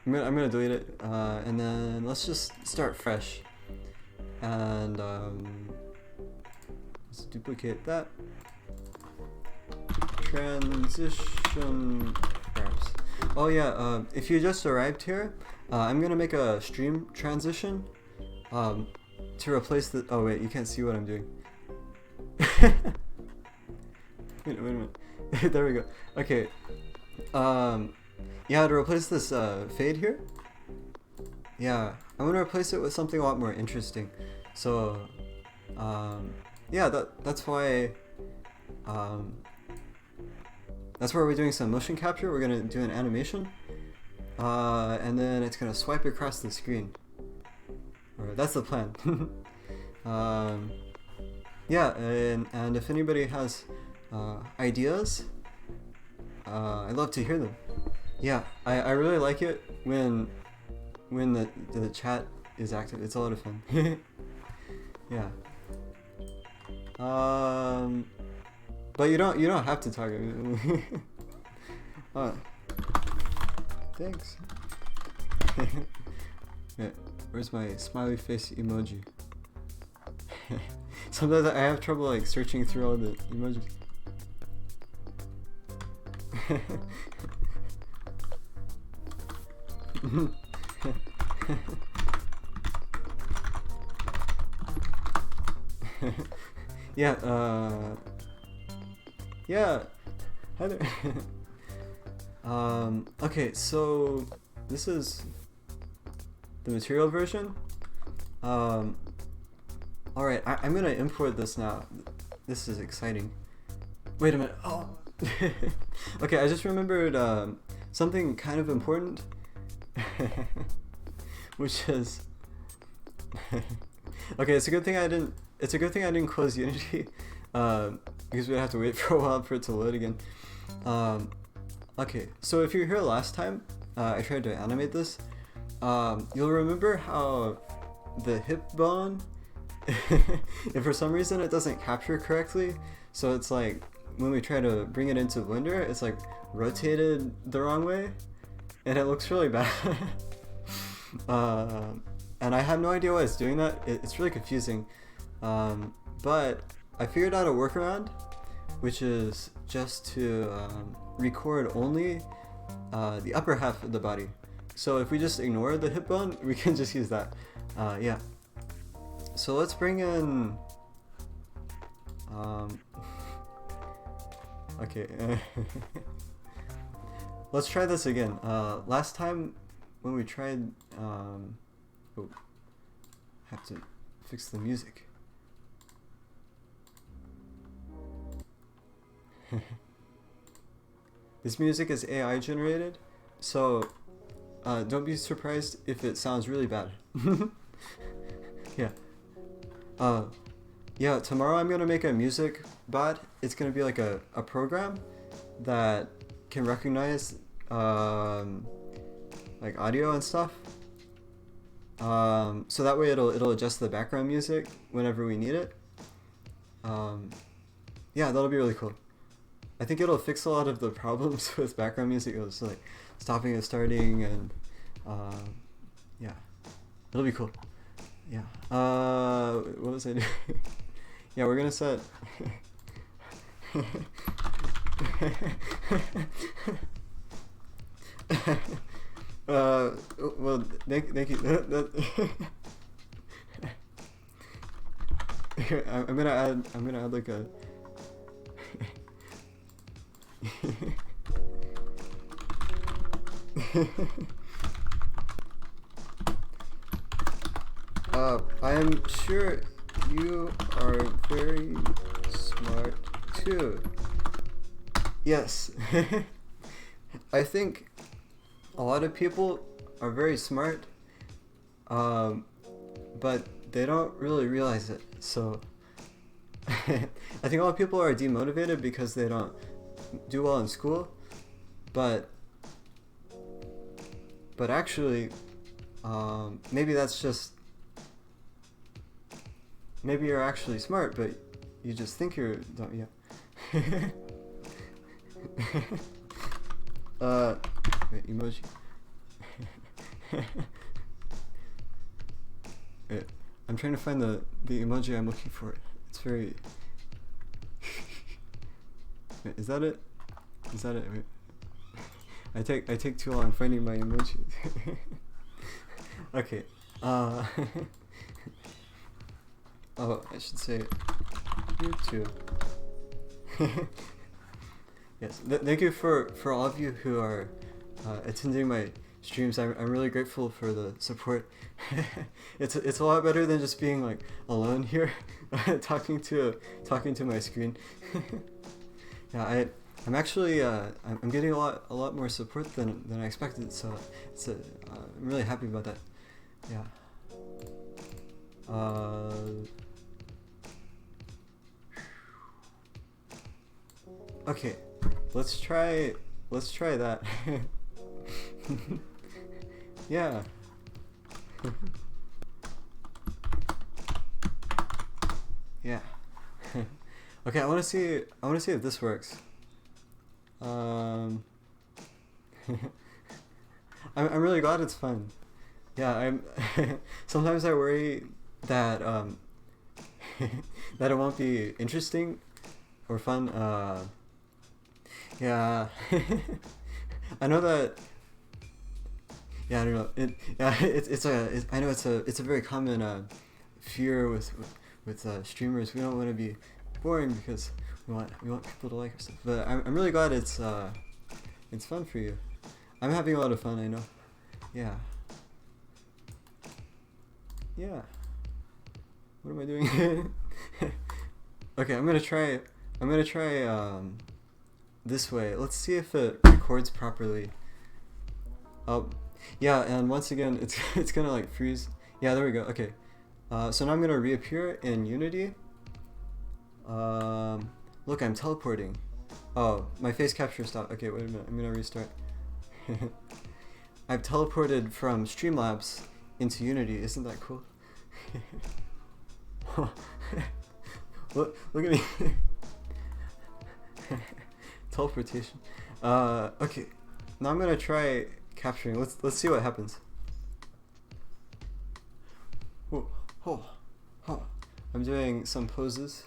I'm gonna delete it, and then let's just start fresh. And let's duplicate that. Transition Frapps. Oh yeah, if you just arrived here, I'm gonna make a stream transition to replace the. Oh wait, you can't see what I'm doing. Wait a minute. There we go. Okay. Yeah, to replace this fade here. Yeah, I'm gonna replace it with something a lot more interesting. So, yeah, that's why. That's where we're doing some motion capture. We're gonna do an animation, and then it's gonna swipe across the screen. Or that's the plan. Yeah, and if anybody has ideas, I'd love to hear them. Yeah, I really like it when the chat is active. It's a lot of fun. Yeah. But you don't have to talk. Thanks. Yeah, where's my smiley face emoji? Sometimes I have trouble like searching through all the emojis. Yeah, yeah. Hi there. Okay, so this is the material version. Alright, I'm gonna import this now. This is exciting. Wait a minute. Oh. Okay, I just remembered something kind of important. Which is okay, it's a good thing I didn't close Unity, because we'd have to wait for a while for it to load again. Okay, so if you were here last time, I tried to animate this. You'll remember how the hip bone, if for some reason it doesn't capture correctly, so it's like when we try to bring it into Blender, it's like rotated the wrong way, and it looks really bad. And I have no idea why it's doing that. It's really confusing. But I figured out a workaround, which is just to record only the upper half of the body. So if we just ignore the hip bone, we can just use that. Yeah. So let's bring in. Okay. Let's try this again. Last time when we tried, oh, have to fix the music. This music is AI generated, so don't be surprised if it sounds really bad. Yeah. Yeah, tomorrow I'm gonna make a music bot. It's gonna be like a program that can recognize like audio and stuff. So that way it'll adjust the background music whenever we need it. Yeah, that'll be really cool. I think it'll fix a lot of the problems with background music. It'll just like stopping and starting, and yeah, it'll be cool. Yeah. What was I doing? Yeah, we're gonna set. Well, thank you. I'm gonna add like a. I am sure you are very smart too. Yes. I think a lot of people are very smart, but they don't really realize it. So I think a lot of people are demotivated because they don't do well in school, but actually, maybe that's just, maybe you're actually smart, but you just think you're dumb. Yeah. Wait, emoji. Wait, I'm trying to find the emoji I'm looking for. It's very... Wait, is that it? Is that it? Wait. I take too long finding my emoji. Okay. Oh, I should say YouTube. Yes. Thank you for all of you who are attending my streams. I'm really grateful for the support. It's a lot better than just being like alone here, talking to my screen. Yeah, I'm actually I'm getting a lot more support than I expected, so I'm really happy about that. Yeah. Okay, let's try that. Yeah. Yeah. Okay, I want to see if this works. I'm really glad it's fun. Yeah, sometimes I worry that that it won't be interesting or fun. Yeah. I know that. Yeah, I don't know. I know it's a very common fear with streamers. We don't want to be boring because we want people to like our stuff. But I'm really glad it's fun for you. I'm having a lot of fun. I know. Yeah. Yeah. What am I doing? Okay, I'm gonna try this way. Let's see if it records properly. Oh, yeah, and once again, it's gonna like freeze. Yeah, there we go. Okay, so now I'm gonna reappear in Unity. Look, I'm teleporting. Oh, my face capture stopped. Okay, wait a minute. I'm gonna restart. I've teleported from Streamlabs into Unity. Isn't that cool? Look at me. Teleportation. Okay. Now I'm gonna try capturing. Let's see what happens. Whoa, I'm doing some poses.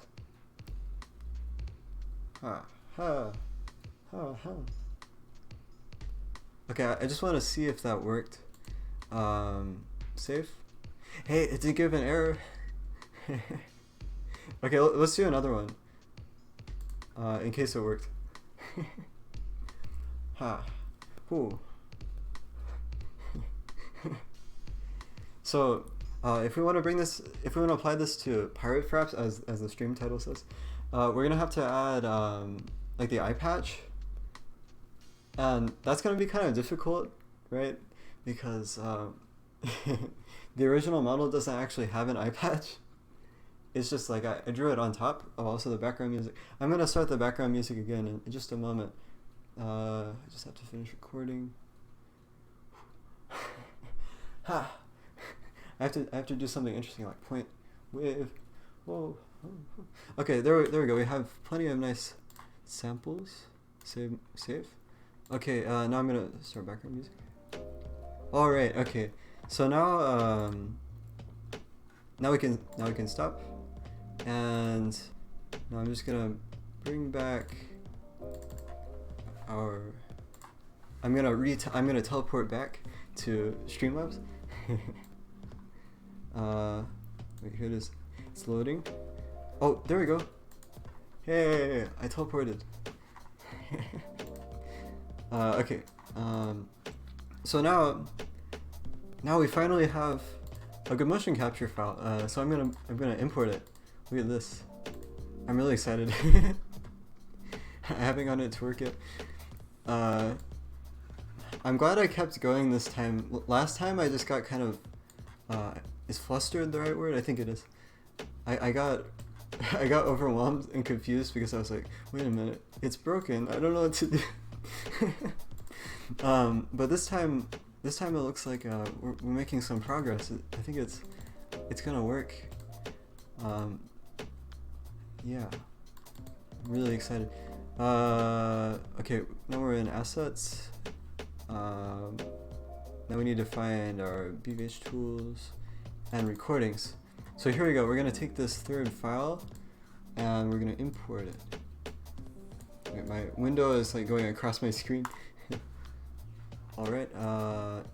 Okay, I just want to see if that worked. Save. Hey, it did give an error. Okay, let's do another one. In case it worked. So, if we want to apply this to Pirate Frapps, as the stream title says, we're gonna have to add like the eye patch, and that's gonna be kind of difficult, right? Because the original model doesn't actually have an eye patch. It's just like I drew it on top of also the background music. I'm gonna start the background music again in just a moment. I just have to finish recording. I have to do something interesting like point with. Whoa. Okay, there we go. We have plenty of nice samples. Save. Okay, now I'm gonna start background music. All right. Okay. So now we can stop, and now I'm just gonna bring back our. I'm gonna teleport back to Streamlabs. Wait, here it is. It's loading. Oh, there we go. Hey, I teleported. Okay. So now we finally have a good motion capture file. So I'm gonna import it. Look at this. I'm really excited. I haven't gotten it to work yet. I'm glad I kept going this time. Last time I just got kind of is flustered the right word? I think it is. I got overwhelmed and confused because I was like, wait a minute, it's broken. I don't know what to do. But this time it looks like we're making some progress. I think it's gonna work. Yeah, I'm really excited. Okay, now we're in assets. Now we need to find our BVH tools and recordings. So here we go. We're gonna take this third file and we're gonna import it. Okay, my window is like going across my screen. All right,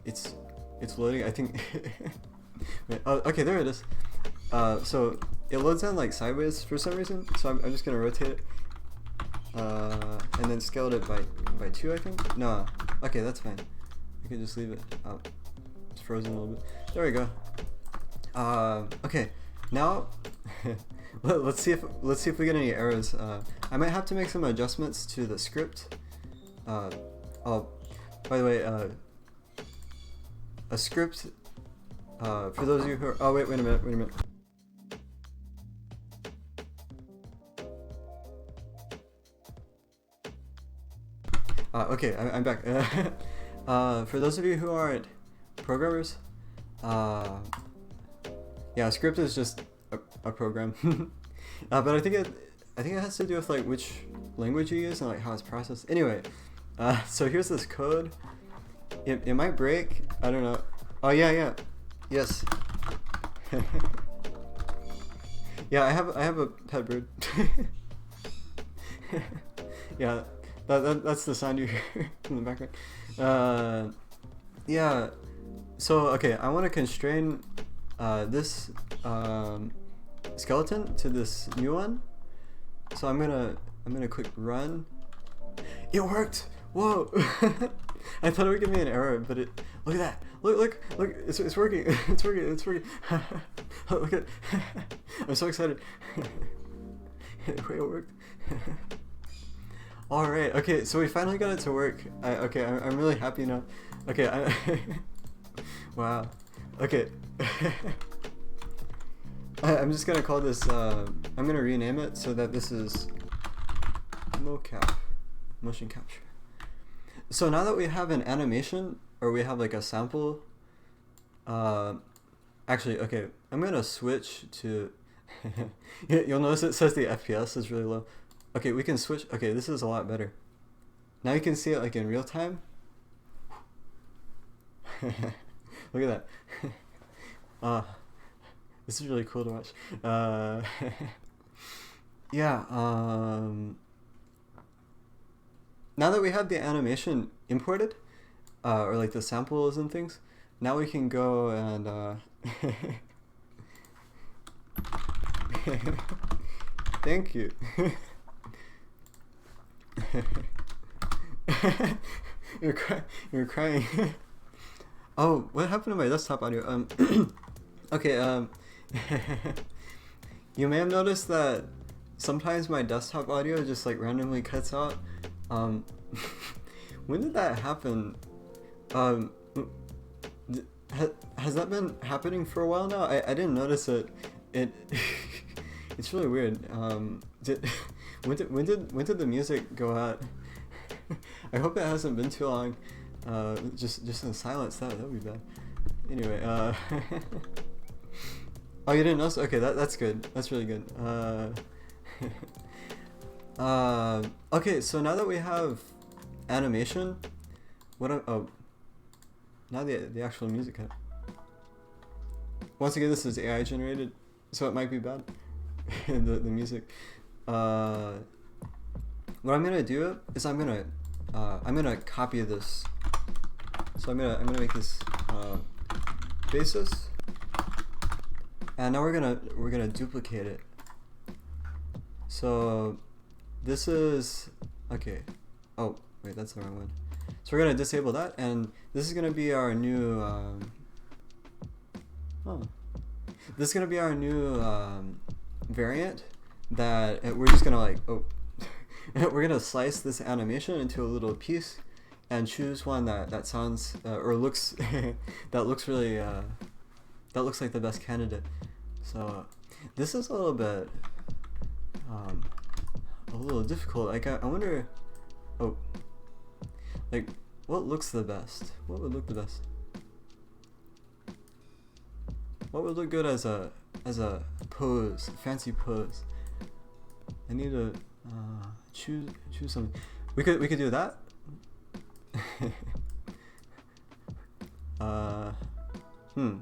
it's loading. I think. Wait, oh, okay, there it is. So it loads in like sideways for some reason. So I'm just gonna rotate it, and then scaled it by 2, I think. No, okay, that's fine. I can just leave it. Oh, it's frozen a little bit. There we go. Okay, now let's see if we get any errors. I might have to make some adjustments to the script. Oh, by the way, a script. For those of you who are, oh wait a minute. Okay, I'm back. For those of you who aren't programmers, yeah, a script is just a program. But I think it has to do with like which language you use and like how it's processed. Anyway, so here's this code. It might break. I don't know. Oh yeah. Yes. Yeah, I have a pet bird. Yeah, that's the sound you hear in the background. Yeah. So okay, I want to constrain this skeleton to this new one. So I'm gonna click run. It worked. Whoa. I thought it would give me an error, but it. Look at that. Look. It's working. It's working. Look at. I'm so excited. It worked. All right. Okay. So we finally got it to work. I'm really happy now. Okay. Wow. Okay. I'm just gonna call this. I'm gonna rename it so that this is mocap, motion capture. So now that we have an animation, or we have like a sample, actually, okay, I'm gonna switch to, you'll notice it says the FPS is really low. Okay, we can switch, okay, this is a lot better. Now you can see it like in real time. Look at that. This is really cool to watch. Yeah, now that we have the animation imported, or like the samples and things, now we can go and thank you. You're crying. Oh, what happened to my desktop audio? Okay, you may have noticed that sometimes my desktop audio just like randomly cuts out. When did that happen? Has that been happening for a while now? I didn't notice it. It's really weird. When did the music go out? I hope it hasn't been too long. Just in silence. That would be bad. Anyway, oh, you didn't notice? Okay, that's good. That's really good. Okay, so now that we have animation, now the actual music cut. Once again, this is AI generated, so it might be bad. the music. What I'm gonna do is I'm gonna copy this. So I'm gonna make this basis, and now we're gonna duplicate it. So this is okay. Oh wait, that's the wrong one. So we're gonna disable that, and this is gonna be our new. This is gonna be our new variant that we're just gonna like. Oh, we're gonna slice this animation into a little piece, and choose one that sounds or looks that looks really that looks like the best candidate. So this is a little bit a little difficult. Like I wonder, like what looks the best? What would look the best? What would look good as a pose, fancy pose? I need to choose something. We could do that. Hmm.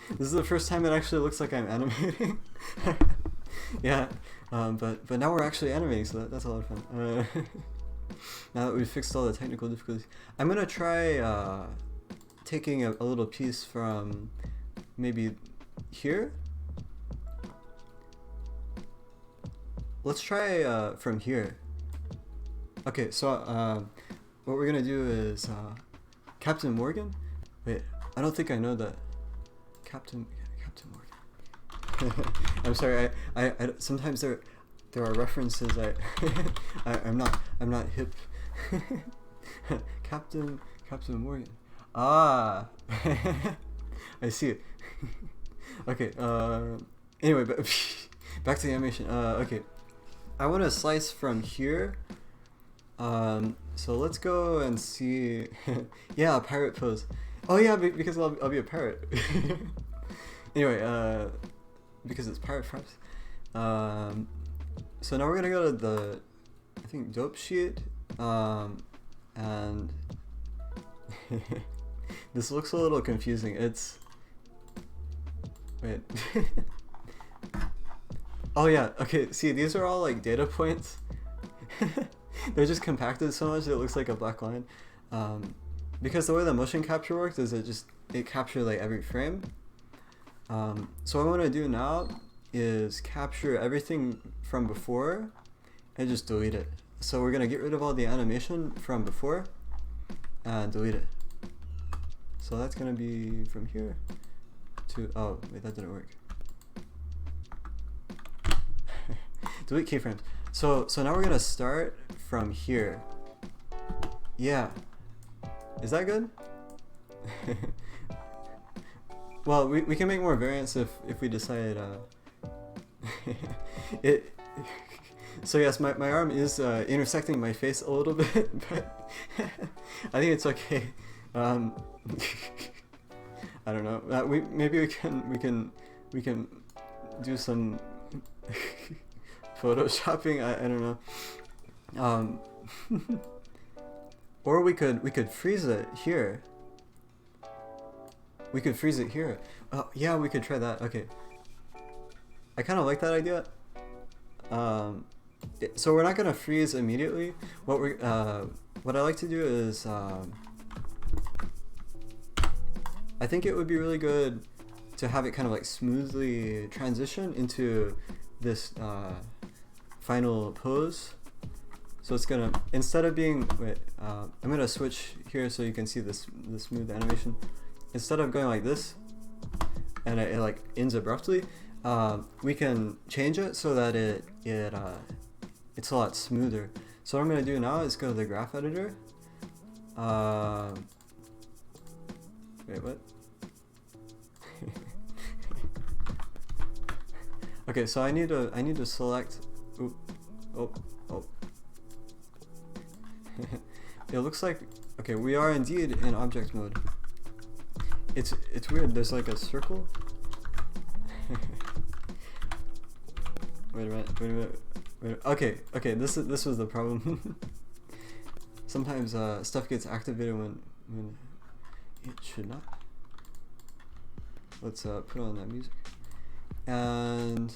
This is the first time it actually looks like I'm animating. Yeah, but now we're actually animating, so that's a lot of fun. Now that we've fixed all the technical difficulties, I'm gonna try taking a little piece from maybe here. Let's try from here. Okay, so what we're gonna do is Captain Morgan. Wait, I don't think I know that. Captain Morgan. I'm sorry. I sometimes there are references I'm not hip. Captain Morgan. Ah, I see it. Okay. Anyway, but back to the animation. Okay, I want to slice from here. So let's go and see. Yeah, a pirate pose. Oh yeah, because I'll be a pirate. Anyway, because it's pirate Frapps. So now we're gonna go to the, I think, dope sheet, and this looks a little confusing. It's, wait. Oh yeah, okay, see, these are all like data points. They're just compacted so much that it looks like a black line. Because the way the motion capture works is it captures like every frame. So what I want to do now is capture everything from before and just delete it. So we're going to get rid of all the animation from before and delete it. So that's going to be from here to, oh wait, that didn't work. Delete keyframes. So now we're going to start from here. Yeah. Is that good? Well, we can make more variants if we decide it. So yes, my arm is intersecting my face a little bit, but I think it's okay. I don't know. Maybe we can do some photoshopping. I don't know. Or we could freeze it here. We could freeze it here. Oh yeah, we could try that. Okay. I kind of like that idea. So we're not gonna freeze immediately. What I like to do is I think it would be really good to have it kind of like smoothly transition into this final pose. So it's gonna, instead of being, wait, I'm gonna switch here so you can see the smooth animation. Instead of going like this and it like ends abruptly, we can change it so that it's a lot smoother. So what I'm gonna do now is go to the graph editor. Wait, what? Okay, so I need to select. Ooh, oh. It looks like, okay, we are indeed in object mode. It's weird. There's like a circle. Wait a minute. Okay. This was the problem. Sometimes stuff gets activated when it should not. Let's put on that music. And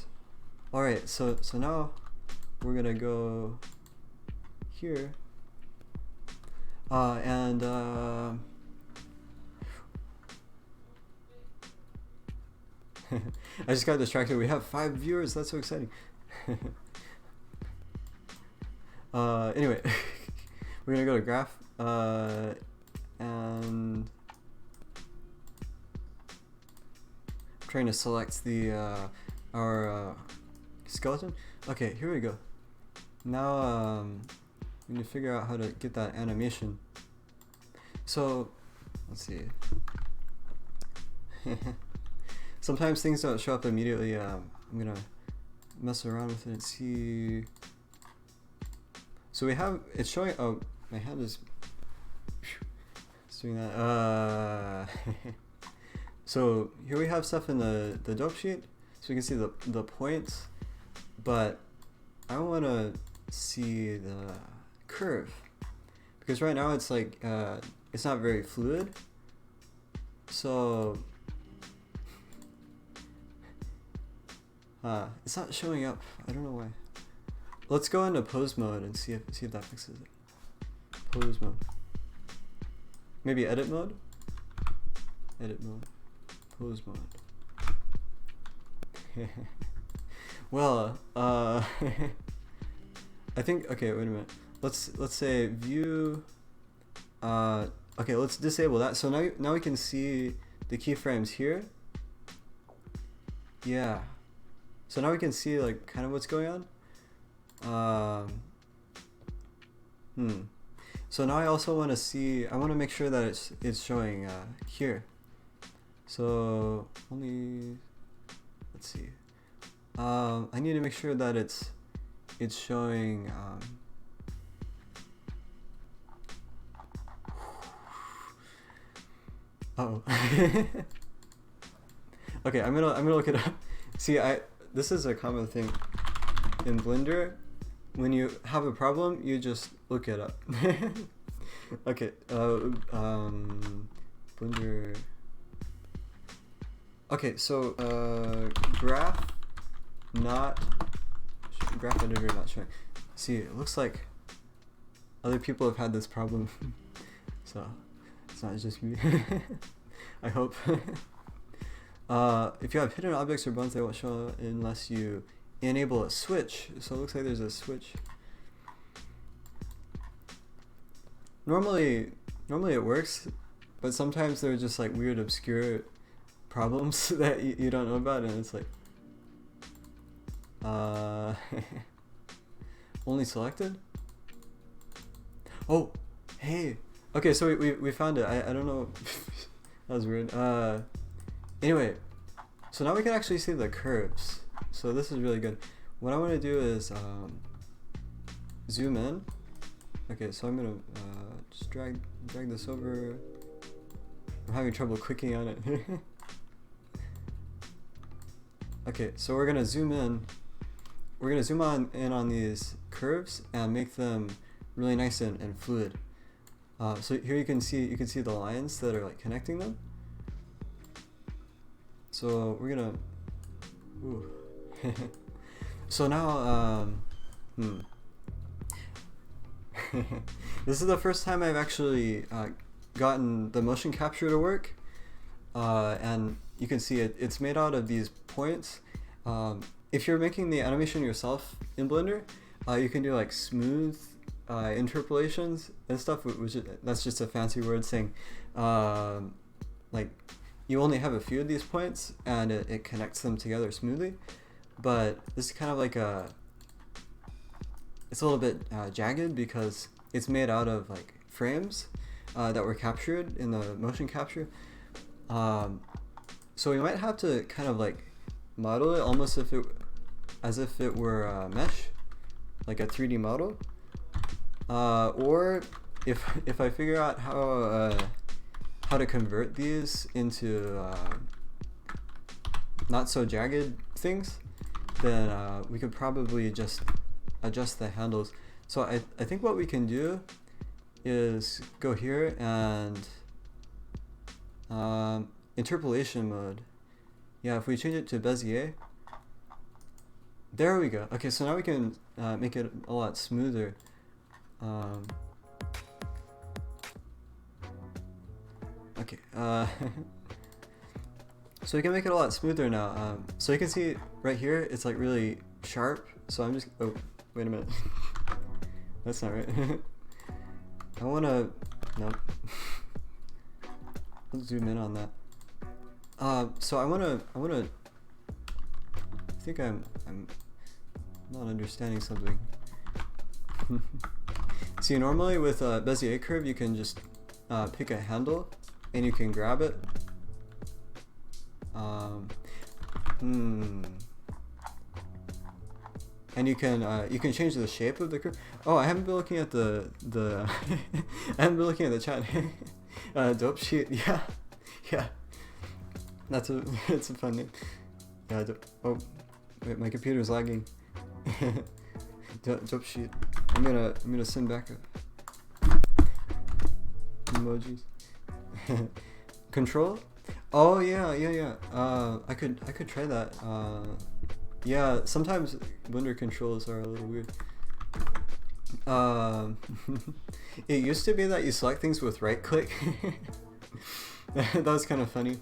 all right, so now we're gonna go here. I just got distracted. We have 5 viewers. That's so exciting. Anyway, we're gonna go to graph and I'm trying to select the our skeleton. Okay, here we go. Now we need to figure out how to get that animation. So let's see. Sometimes things don't show up immediately. I'm gonna mess around with it and see. So we have, it's showing, oh, my hand is doing that. So here we have stuff in the dope sheet, so we can see the points, but I want to see the curve, because right now it's like it's not very fluid. So it's not showing up. I don't know why. Let's go into pose mode and see if that fixes it. Pose mode. Maybe edit mode? Edit mode. Pose mode. Well, I think, okay, wait a minute. Let's say view, okay, let's disable that. So now we can see the keyframes here. Yeah. So now we can see like kind of what's going on. So now I also want to see, I want to make sure that it's showing here. So only, let's see. I need to make sure that it's showing uh-oh. Okay, I'm gonna look it up. See, this is a common thing in Blender. When you have a problem, you just look it up. Okay, Blender. Okay, so graph editor not showing. See, it looks like other people have had this problem, so it's not just me. I hope. If you have hidden objects or buttons, they won't show unless you enable a switch. So it looks like there's a switch. Normally it works, but sometimes there are just like weird obscure problems that you don't know about, and it's like only selected. Oh, hey. Okay, so we found it. I don't know. That was weird. Anyway, so now we can actually see the curves. So this is really good. What I want to do is zoom in. Okay, so I'm gonna just drag this over. I'm having trouble clicking on it. Okay, so we're gonna zoom in. We're gonna zoom in on these curves and make them really nice and fluid. So here you can see the lines that are like connecting them. So we're gonna. Ooh. So now, this is the first time I've actually gotten the motion capture to work, and you can see it's made out of these points. If you're making the animation yourself in Blender, you can do like smooth interpolations and stuff, that's just a fancy word saying like you only have a few of these points and it connects them together smoothly. But this is kind of like it's a little bit jagged because it's made out of like frames that were captured in the motion capture. So we might have to kind of like model it almost as if it were mesh, like a 3D model. Or if I figure out how to convert these into not so jagged things, then we could probably just adjust the handles. So I think what we can do is go here and interpolation mode. Yeah, if we change it to Bezier, there we go. Okay, so now we can make it a lot smoother. Okay, so we can make it a lot smoother now. So you can see right here, it's like really sharp. So I'm just, oh, wait a minute. That's not right. I wanna, nope. Let's zoom in on that. So I think I'm not understanding something. See, normally with a Bezier curve, you can just pick a handle and you can grab it. And you can change the shape of the curve. Oh, I haven't been looking at the I haven't been looking at the chat. Dope sheet, yeah. It's a fun name. Yeah. Oh, wait, my computer's lagging. Dope sheet. I'm gonna send back emojis. Control? Oh yeah. I could try that. Yeah, sometimes Blender controls are a little weird. It used to be that you select things with right click. That was kind of funny.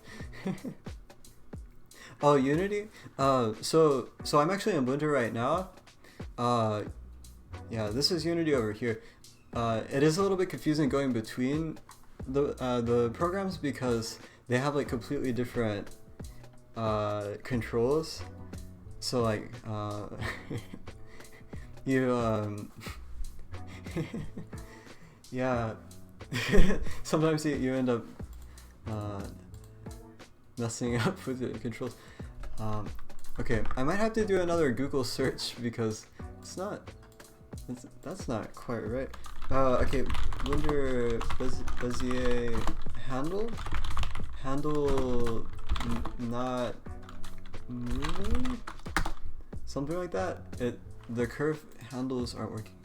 Oh, Unity? So I'm actually in Blender right now. Yeah, this is Unity over here. It is a little bit confusing going between the programs because they have like completely different controls. So like you yeah, sometimes you end up messing up with the controls. Okay, I might have to do another Google search because that's not quite right. Okay, Blender Bezier handle not moving, something like that. The curve handles aren't working.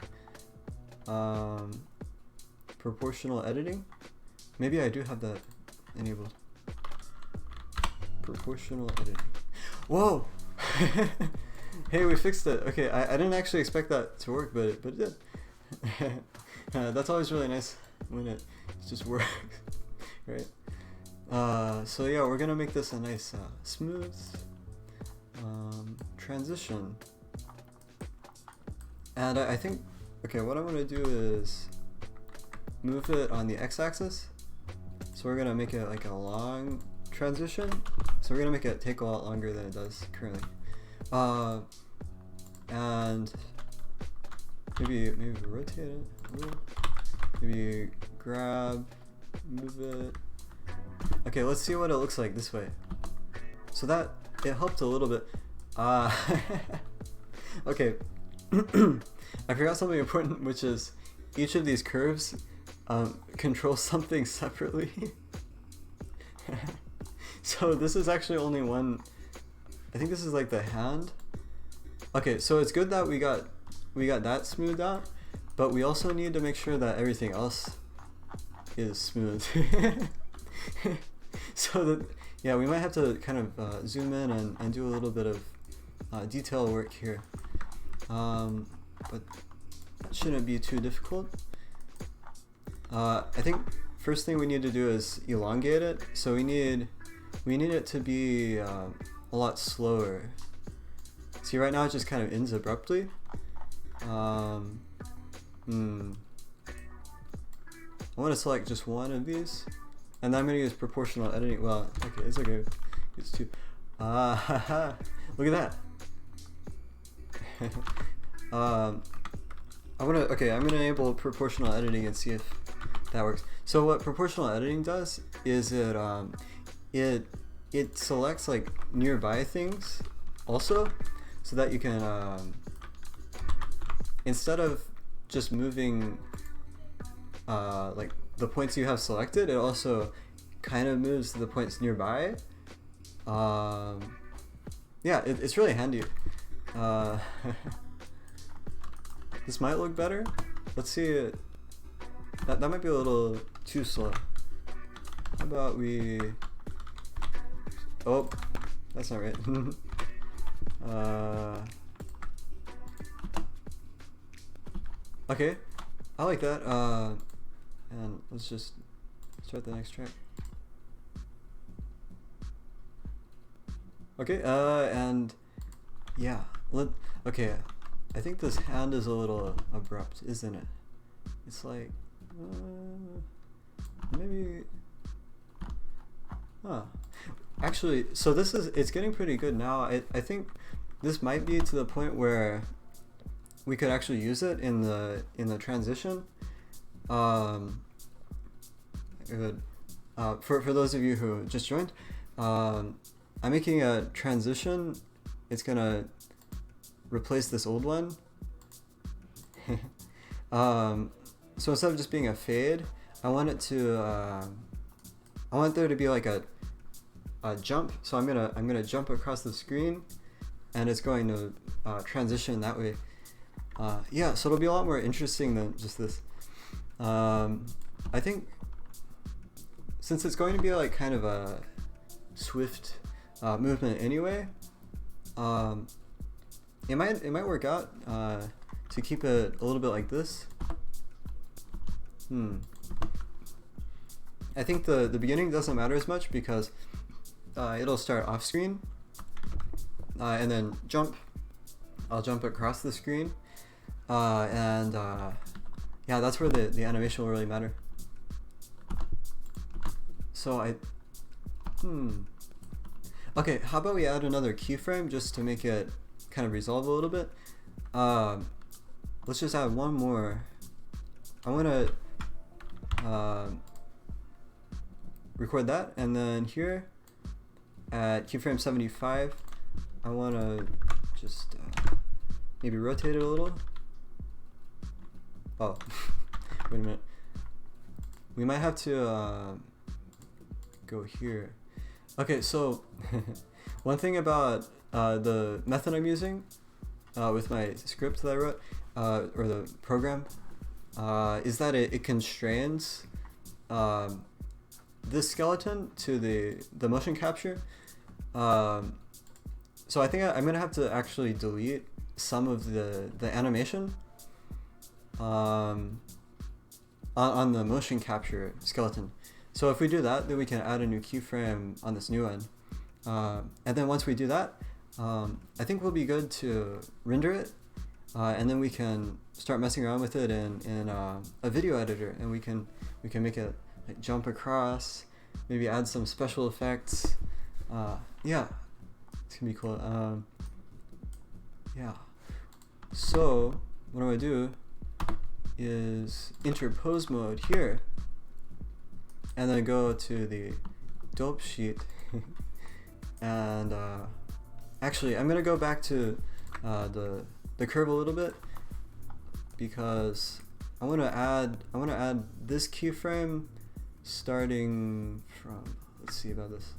Proportional editing, maybe I do have that enabled. Proportional editing. Whoa. Hey, we fixed it. Okay, I didn't actually expect that to work, but it did. That's always really nice when it just works, right? So yeah, we're gonna make this a nice smooth transition. And I think, okay, what I want to do is move it on the x-axis. So we're gonna make it like a long transition. So we're gonna make it take a lot longer than it does currently. And maybe rotate it a little. Maybe grab, move it. Okay, let's see what it looks like this way. So that, it helped a little bit. Okay. I forgot something important, which is each of these curves controls something separately. So this is actually only one. I think this is like the hand. Okay, so it's good that we got that smoothed out, but we also need to make sure that everything else is smooth. So that, yeah, we might have to kind of zoom in and do a little bit of detail work here, but that shouldn't be too difficult. I think first thing we need to do is elongate it. So we need it to be a lot slower. See, right now it just kind of ends abruptly. I want to select just one of these, and then I'm going to use proportional editing. Well, okay, it's okay. It's two. Look at that. I'm gonna enable proportional editing and see if that works. So what proportional editing does is it selects like nearby things also, so that you can instead of just moving like the points you have selected, it also kind of moves the points nearby. Yeah, it's really handy. This might look better. Let's see it. That might be a little too slow. How about we... Oh, that's not right. Okay, I like that. And let's just start the next track. Okay, and yeah, okay, I think this hand is a little abrupt, isn't it? It's like, maybe, actually, so it's getting pretty good now. I think this might be to the point where we could actually use it in the transition. For those of you who just joined, I'm making a transition. It's gonna replace this old one. So instead of just being a fade, I want it to I want there to be like a jump. So I'm gonna jump across the screen, and it's going to transition that way. Yeah, so it'll be a lot more interesting than just this. I think since it's going to be like kind of a swift movement anyway, it might work out to keep it a little bit like this. I think the beginning doesn't matter as much because it'll start off screen and then jump. I'll jump across the screen and yeah, that's where the animation will really matter. So okay, how about we add another keyframe just to make it kind of resolve a little bit. Let's just add one more. I want to record that, and then here at keyframe 75 I want to just maybe rotate it a little. Oh wait a minute, we might have to go here. Okay, so one thing about the method I'm using with my script that I wrote, or the program, is that it constrains this skeleton to the motion capture. So I think I'm gonna have to actually delete some of the animation on the motion capture skeleton. So if we do that, then we can add a new keyframe on this new one. And then once we do that, I think we'll be good to render it, and then we can start messing around with it in a video editor, and we can make it like jump across, maybe add some special effects. Yeah, it's gonna be cool. Yeah. So what I'm gonna do is enter pose mode here, and then go to the dope sheet. And actually I'm gonna go back to the curve a little bit, because I want to add this keyframe starting from, let's see about this.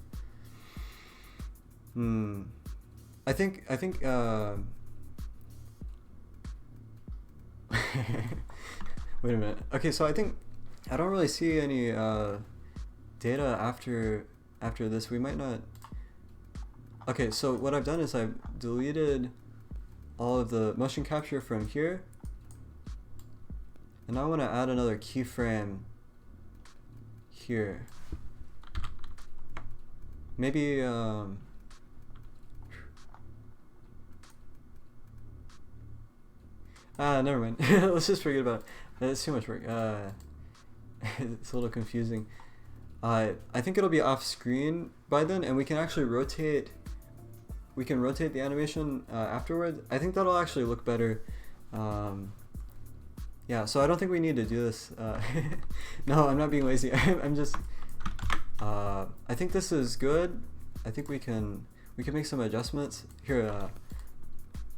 I think wait a minute. Okay, so I think I don't really see any data after this. We might not. Okay, so what I've done is I've deleted all of the motion capture from here, and now I want to add another keyframe here. Maybe never mind. Let's just forget about it. It's too much work. It's a little confusing. I think it'll be off screen by then, and we can actually rotate. We can rotate the animation afterwards. I think that'll actually look better. Yeah, so I don't think we need to do this. No, I'm not being lazy. I'm just. I think this is good. I think we can make some adjustments here.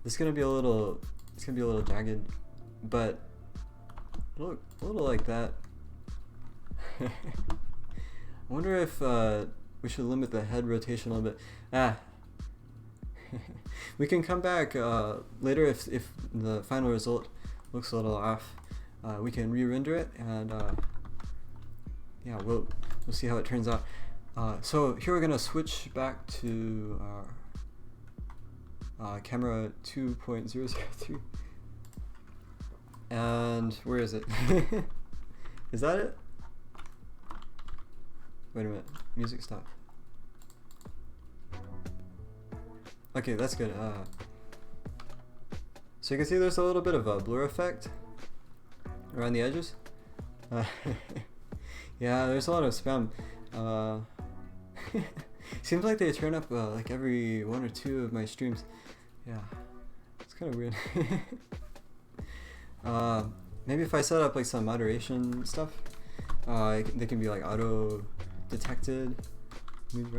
This is gonna be a little. It's gonna be a little jagged, but a little like that. I wonder if we should limit the head rotation a little bit. We can come back later if the final result looks a little off. We can re-render it, and yeah, we'll see how it turns out. So here we're gonna switch back to our camera 2.003, and where is it? Is that it? Wait a minute, music stop. Okay, that's good. So you can see there's a little bit of a blur effect around the edges. Yeah, there's a lot of spam. Seems like they turn up like every 1 or 2 of my streams. Yeah, it's kind of weird. Maybe if I set up like some moderation stuff, they can be like auto detected. I don't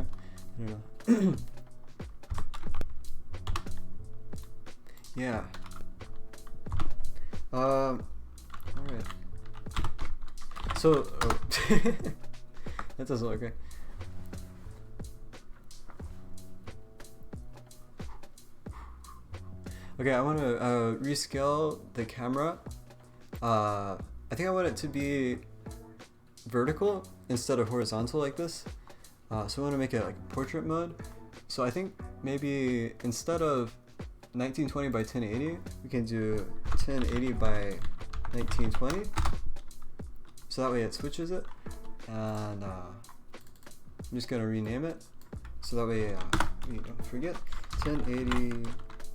know. Yeah. All right. So, oh. That doesn't look right. Okay, I want to rescale the camera. I think I want it to be vertical instead of horizontal like this. So we want to make it like portrait mode. So I think maybe instead of 1920 by 1080, we can do 1080 by 1920. So that way it switches it. And I'm just gonna rename it. So that way we don't forget. 1080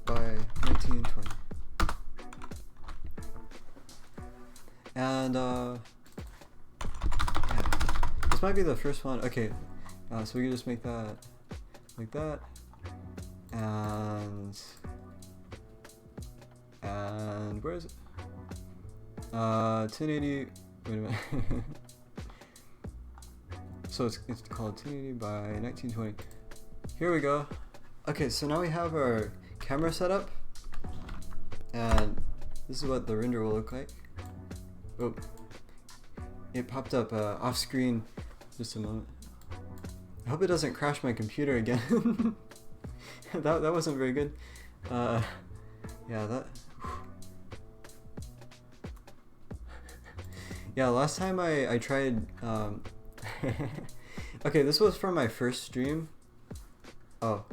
by 1920. And yeah, this might be the first one. Okay, so we can just make that like that, and where is it? 1080. Wait a minute. So it's called 1080 by 1920. Here we go. Okay, so now we have our camera set up, and this is what the render will look like. Oh, it popped up off screen. Just a moment. I hope it doesn't crash my computer again. that wasn't very good. Yeah, that. Yeah, last time I tried. Okay, this was from my first stream. Oh.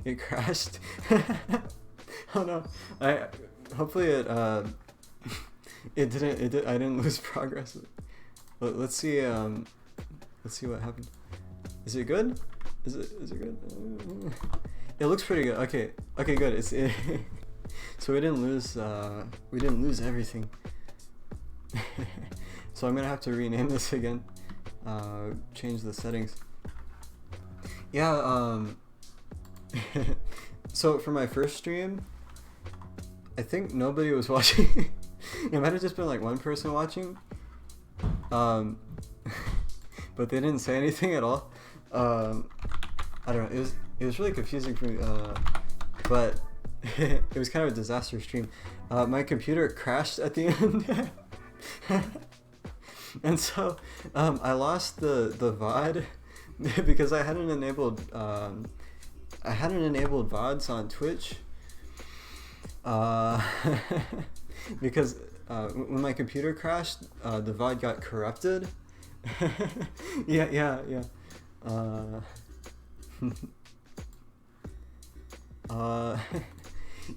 It crashed. Oh no. Hopefully it didn't. I didn't lose progress. Let's see what happened. Is it good? Is it good? It looks pretty good. Okay, good. So we didn't lose everything. So I'm gonna have to rename this again. Change the settings. Yeah. So for my first stream, I think nobody was watching. It might have just been like one person watching. But they didn't say anything at all. I don't know. It was really confusing for me. But it was kind of a disaster stream. My computer crashed at the end. And so I lost the VOD because I hadn't enabled VODs on Twitch. Because when my computer crashed, the VOD got corrupted. Yeah.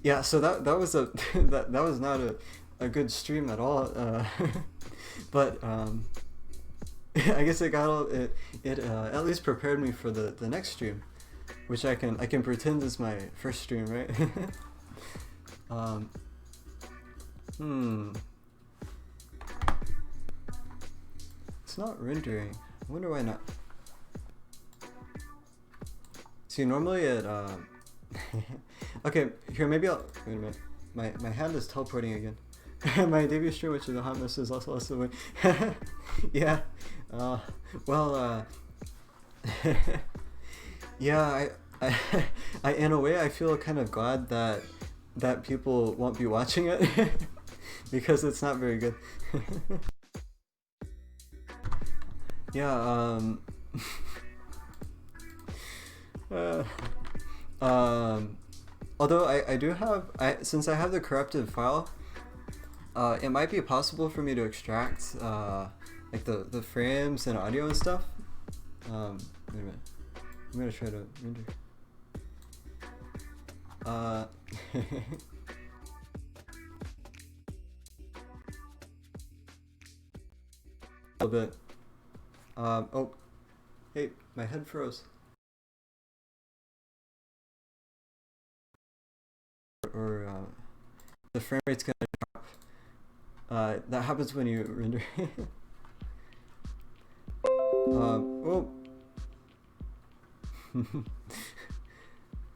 Yeah, so that was that was not a good stream at all. But I guess it at least prepared me for the next stream, which I can pretend is my first stream, right? It's not rendering. I wonder why not. See, normally it okay, here maybe I'll wait a minute. My hand is teleporting again. My debut stream, which is a hot mess, is also less than yeah. Well, yeah. I in a way I feel kind of glad that people won't be watching it because it's not very good. Yeah. Although I do have since I have the corrupted file, it might be possible for me to extract like the frames and audio and stuff. Wait a minute. I'm gonna try to render. A little bit. Oh, hey, my head froze. Or the frame rate's gonna drop. That happens when you render. Oh.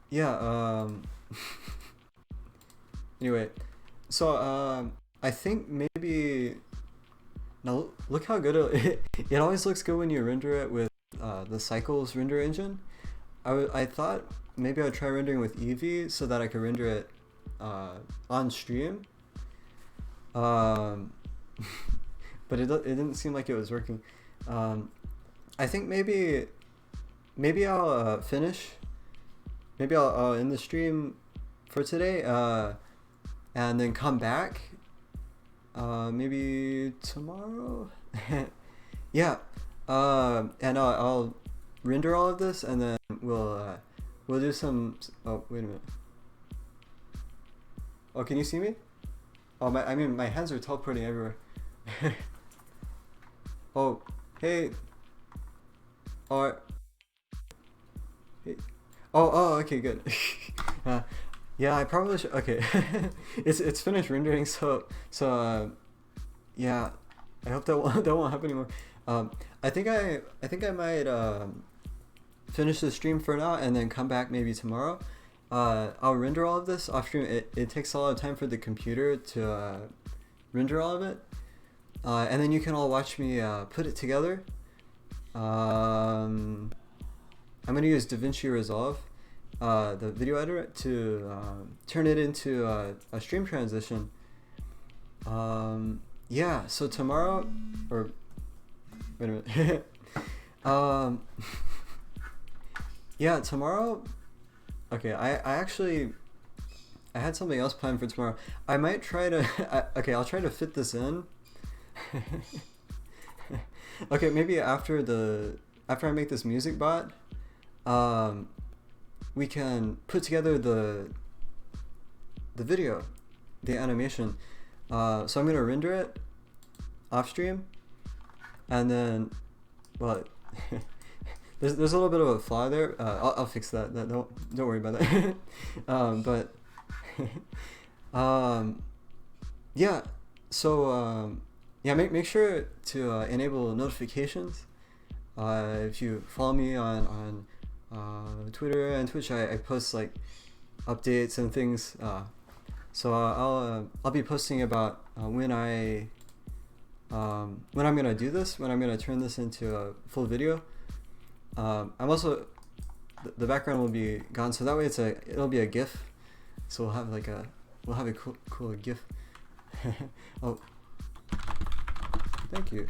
Yeah. Anyway, so I think maybe now look how good it always looks good when you render it with the Cycles render engine. I thought maybe I'd try rendering with Eevee so that I could render it on stream. But it didn't seem like it was working. I think maybe I'll finish. Maybe I'll end the stream for today, and then come back maybe tomorrow. Yeah. And I'll render all of this, and then we'll do some. Oh, wait a minute. Oh, can you see me? Oh, I mean my hands are teleporting everywhere. Oh, hey. Oh, hey. Oh, okay, good. Yeah, I probably should. Okay, it's finished rendering. Yeah, I hope that won't happen anymore. I think I might finish the stream for now and then come back maybe tomorrow. I'll render all of this off stream. It takes a lot of time for the computer to render all of it, and then you can all watch me put it together. I'm gonna use DaVinci Resolve, the video editor, to turn it into a stream transition. Yeah, so tomorrow, or wait a minute. Yeah, tomorrow. Okay, I had something else planned for tomorrow. I might try to. Okay, I'll try to fit this in. Okay, maybe after I make this music bot, we can put together the video, the animation. So I'm gonna render it off stream, and then, well, there's a little bit of a flaw there. I'll fix that. Don't worry about that. But yeah. So yeah, make sure to enable notifications. If you follow me on Twitter and Twitch, I post like updates and things. So I'll be posting about when I'm gonna do this, when I'm gonna turn this into a full video. I'm also, the background will be gone, so that way it'll be a GIF. So we'll have a cool GIF. Oh, thank you.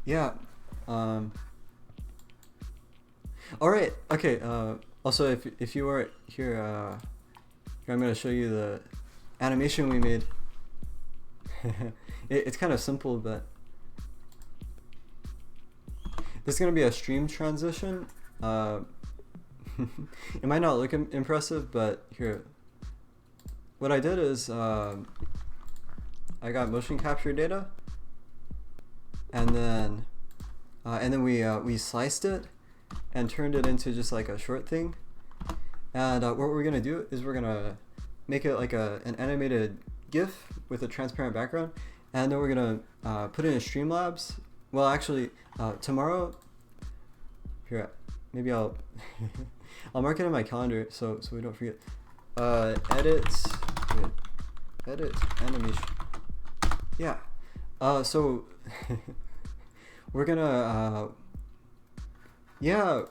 Yeah. All right. Okay. Also, if you weren't here, I'm gonna show you the animation we made. It's kind of simple, but this is gonna be a stream transition. It might not look impressive, but here, what I did is I got motion capture data, and then we sliced it and turned it into just like a short thing. And what we're gonna do is we're gonna make it like an animated GIF with a transparent background, and then we're gonna put it in Streamlabs. Well, actually, tomorrow. Here, maybe I'll I'll mark it in my calendar so we don't forget. Edit animation. Yeah. So we're gonna yeah.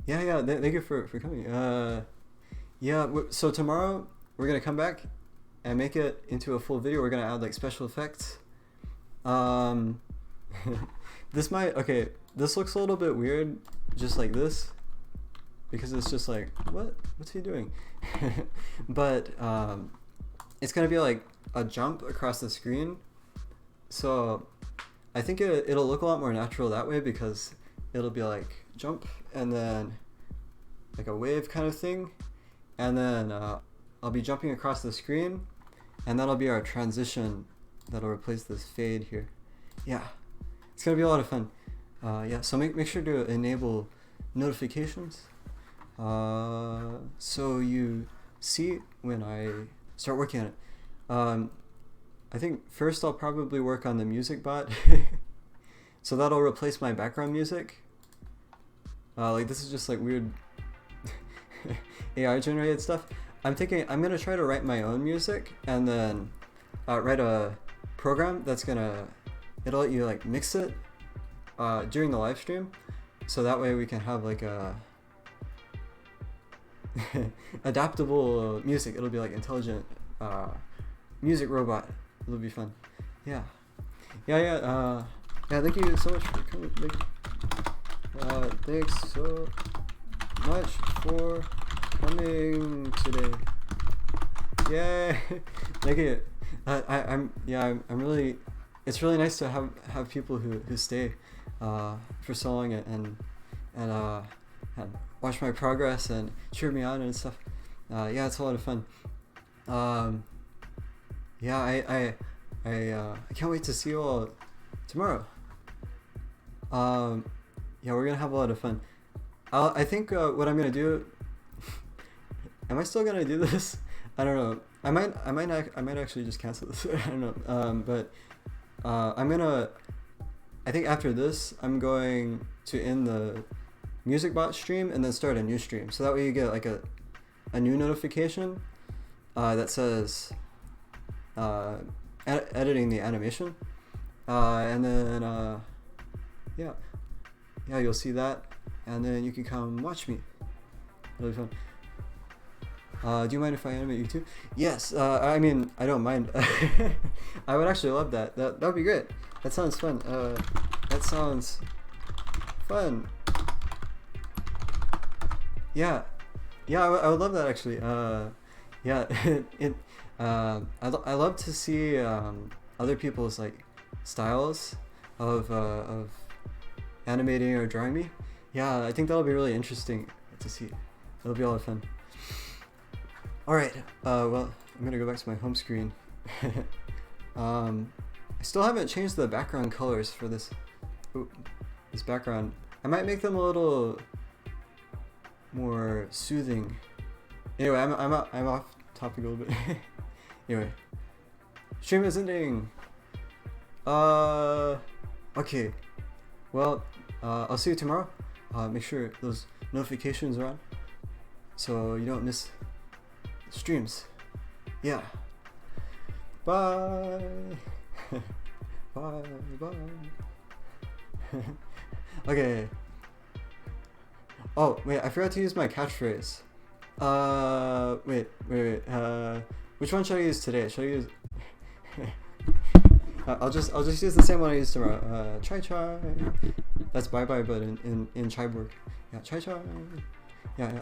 Yeah. Thank you for coming. Yeah. So tomorrow we're gonna come back and make it into a full video. We're gonna add like special effects. This looks a little bit weird, just like this, because it's just like, what's he doing? But it's gonna be like a jump across the screen, so I think it'll look a lot more natural that way, because it'll be like jump and then like a wave kind of thing, and then I'll be jumping across the screen, and that'll be our transition that'll replace this fade here. Yeah, it's gonna be a lot of fun. Yeah, so make sure to enable notifications so you see when I start working on it. I think first I'll probably work on the music bot. So that'll replace my background music. Like this is just like weird AI generated stuff. I'm gonna try to write my own music, and then write a program it'll let you like mix it during the live stream, so that way we can have like a adaptable music. It'll be like intelligent music robot. It'll be fun. Yeah. Yeah, thank you so much for coming. Thanks so much for coming today. Yay! Thank you. I'm really. It's really nice to have people who stay for so long and watch my progress and cheer me on and stuff. Yeah, it's a lot of fun. Yeah, I can't wait to see you all tomorrow. Yeah, we're gonna have a lot of fun. I think what I'm gonna do. Am I still gonna do this? I don't know. I might actually just cancel this. I don't know. But I'm gonna. I think after this, I'm going to end the music bot stream and then start a new stream. So that way you get like a new notification that says editing the animation, and then yeah, you'll see that, and then you can come watch me. Really fun. Do you mind if I animate you too? Yes. I mean, I don't mind. I would actually love that. That would be great. That sounds fun. That sounds fun. Yeah. Yeah, I would love that actually. Yeah. I love to see other people's like styles of animating or drawing me. Yeah, I think that'll be really interesting to see. It'll be a lot of fun. Alright, well, I'm gonna go back to my home screen. I still haven't changed the background colors for this background. I might make them a little more soothing. Anyway, I'm off topic a little bit. Anyway, stream is ending. Okay. Well, I'll see you tomorrow. Make sure those notifications are on so you don't miss streams. Yeah. Bye. Bye. Okay. Oh wait, I forgot to use my catchphrase. Wait. Which one should I use today? Should I use? I'll just use the same one I use tomorrow. Chai. That's bye, but in Chaiborg. Yeah, chai. Yeah.